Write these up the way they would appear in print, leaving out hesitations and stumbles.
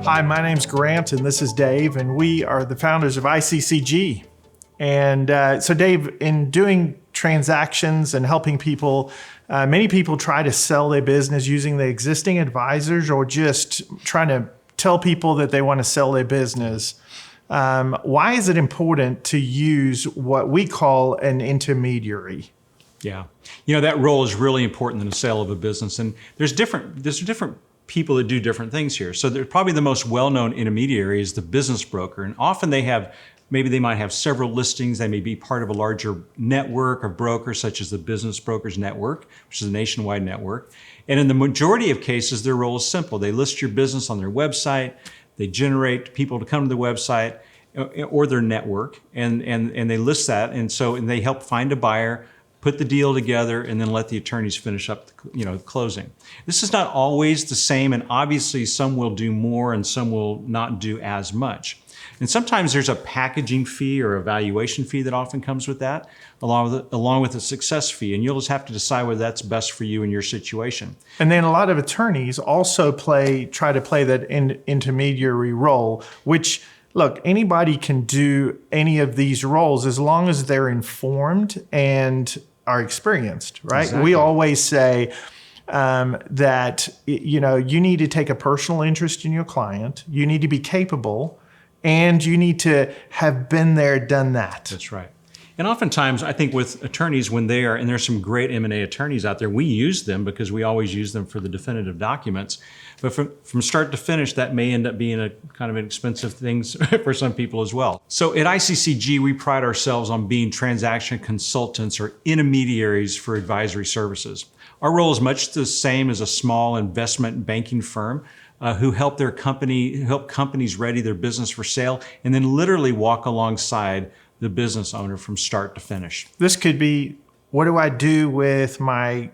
Hi, my name's Grant, and this is Dave, and we are the founders of ICCG. And so, Dave, in doing transactions and helping people, many people try to sell their business using the existing advisors or just trying to tell people that they want to sell their business. Why is it important to use what we call an intermediary? Yeah, that role is really important in the sale of a business, and there's different people that do different things here. So probably the most well-known intermediary is the business broker, and often they might have several listings. They may be part of a larger network of brokers, such as the Business Brokers Network, which is a nationwide network. And in the majority of cases, their role is simple. They list your business on their website. They generate people to come to the website or their network, and they list that, and they help find a buyer, put the deal together, and then let the attorneys finish up the closing. This is not always the same, and obviously some will do more and some will not do as much. And sometimes there's a packaging fee or a valuation fee that often comes with that, along with a success fee, and you'll just have to decide whether that's best for you in your situation. And then a lot of attorneys also try to play that intermediary role, which, look, anybody can do any of these roles as long as they're informed and are experienced, right? Exactly. We always say that you need to take a personal interest in your client, you need to be capable, and you need to have been there, done that. That's right. And oftentimes, I think with attorneys, and there's some great M&A attorneys out there, we use them because we always use them for the definitive documents. But from start to finish, that may end up being a kind of an expensive thing for some people as well. So at ICCG, we pride ourselves on being transaction consultants or intermediaries for advisory services. Our role is much the same as a small investment banking firm who help companies ready their business for sale, and then literally walk alongside the business owner from start to finish. This could be, what do I do with my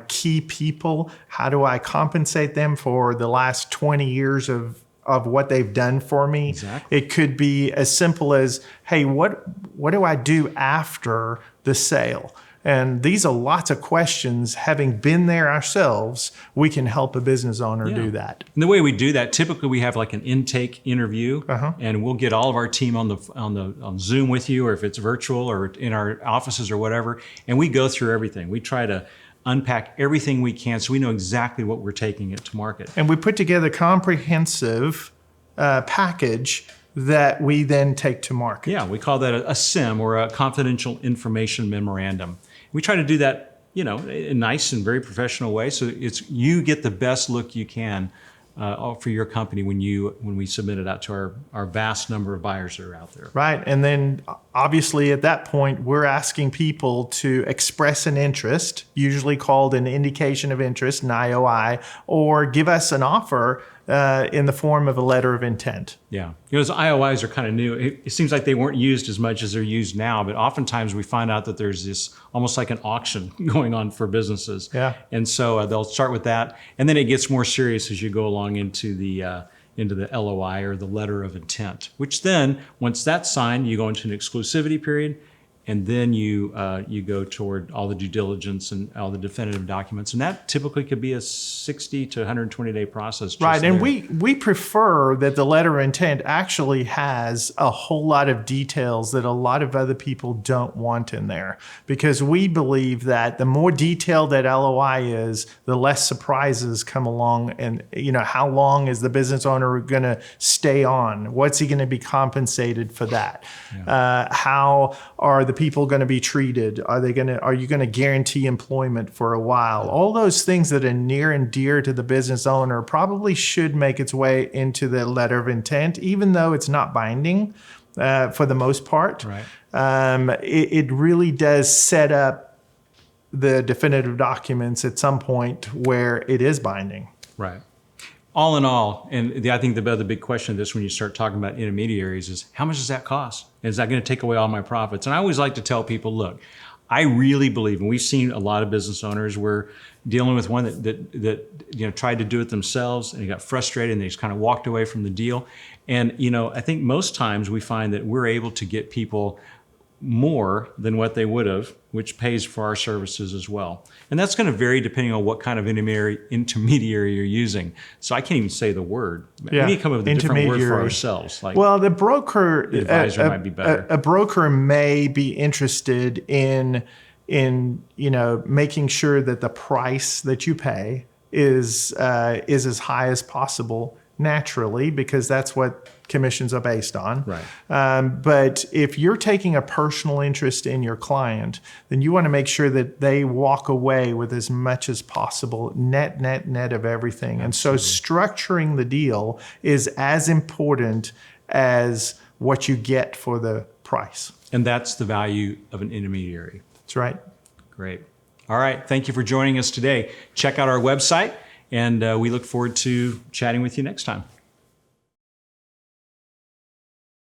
key people? How do I compensate them for the last 20 years of what they've done for me? Exactly. It could be as simple as, hey, what do I do after the sale? And these are lots of questions. Having been there ourselves, we can help a business owner do that. And the way we do that, typically we have like an intake interview, and we'll get all of our team on Zoom with you, or if it's virtual or in our offices or whatever, and we go through everything. We try to unpack everything we can so we know exactly what we're taking it to market. And we put together a comprehensive package that we then take to market. Yeah, we call that a SIM, or a confidential information memorandum. We try to do that, in a nice and very professional way, so you get the best look you can for your company when we submit it out to our vast number of buyers that are out there. Right, and then obviously at that point, we're asking people to express an interest, usually called an indication of interest, an IOI, or give us an offer in the form of a letter of intent. Yeah, those IOIs are kind of new. It seems like they weren't used as much as they're used now, but oftentimes we find out that there's this almost like an auction going on for businesses. Yeah. And so they'll start with that, and then it gets more serious as you go along into the LOI, or the letter of intent, which then, once that's signed, you go into an exclusivity period, and then you go toward all the due diligence and all the definitive documents. And that typically could be a 60 to 120 day process. Right, and there. we prefer that the letter of intent actually has a whole lot of details that a lot of other people don't want in there, because we believe that the more detailed that LOI is, the less surprises come along. And how long is the business owner going to stay on? What's he going to be compensated for that? Yeah. How are the people going to be treated? Are you going to guarantee employment for a while? All those things that are near and dear to the business owner probably should make its way into the letter of intent, even though it's not binding for the most part. Right. It really does set up the definitive documents at some point where it is binding. Right. All in all, and I think the other big question of this when you start talking about intermediaries is, how much does that cost? Is that going to take away all my profits? And I always like to tell people, look, I really believe, and we've seen a lot of business owners, we're dealing with one that tried to do it themselves, and he got frustrated and they just kind of walked away from the deal. And I think most times we find that we're able to get people more than what they would have, which pays for our services as well. And that's going to vary depending on what kind of intermediary you're using. So I can't even say the word. Yeah. We need to come up with a different word for Intermediary. ourselves. Like, Well, the broker, the advisor might be better. A broker may be interested in making sure that the price that you pay is as high as possible naturally, because that's what commissions are based on. Right. But if you're taking a personal interest in your client, then you want to make sure that they walk away with as much as possible, net of everything. And so structuring the deal is as important as what you get for the price. And that's the value of an intermediary. That's right. Great. All right. Thank you for joining us today. Check out our website, and we look forward to chatting with you next time.